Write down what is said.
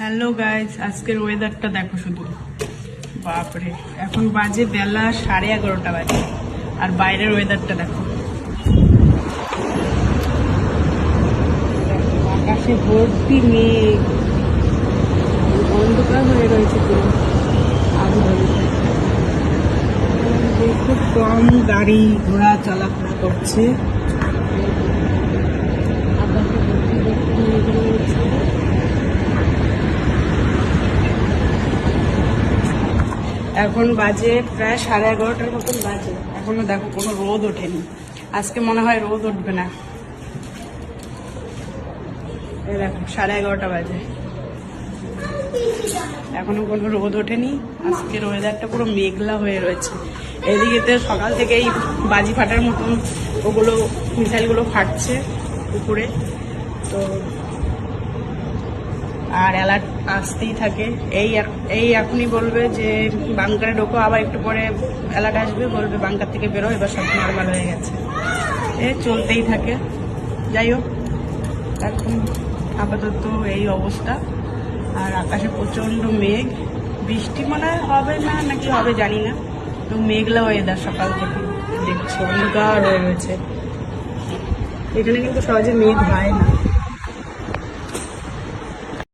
Hello guys, আজকের ওয়েদারটা দেখো শুধু, বাপরে। এখন বাজে বেলা 11:30 বাজে, আর বাইরের ওয়েদারটা দেখো। আকাশে ভর্তি মেঘ, অন্ধকার হয়ে রয়েছে পুরো। খুব কম গাড়ি ঘোড়া চলাফেরা করছে। এখন বাজে প্রায় 11:30 মতন বাজে, এখনো দেখো কোনো রোদ ওঠেনি। আজকে মনে হয় রোদ উঠবে না। দেখো 11:30 বাজে, এখনো কোনো রোদ ওঠেনি। আজকের ওয়েদারটা পুরো মেঘলা হয়ে রয়েছে। এদিকে সকাল থেকেই বাজি ফাটার মতন ওগুলো মিসাইলগুলো ফাটছে উপরে, তো আর অ্যালার্ট আসতেই থাকে। এই এখনই বলবে যে বাংকারে ঢোকো, আবার একটু পরে অ্যালার্ট আসবে, বলবে বাংকার থেকে বেরো, এবার সব নর্মাল হয়ে গেছে। চলতেই থাকে। যাই হোক, এখন আপাতত এই অবস্থা। আর আকাশে প্রচণ্ড মেঘ, বৃষ্টি মনে হয় হবে না, নাকি হবে জানি না। মেঘলা ওয়েদার সকাল থেকে দেখছি, অন্ধকার হয়ে রয়েছে। এখানে কিন্তু সহজে মেঘ হয় না।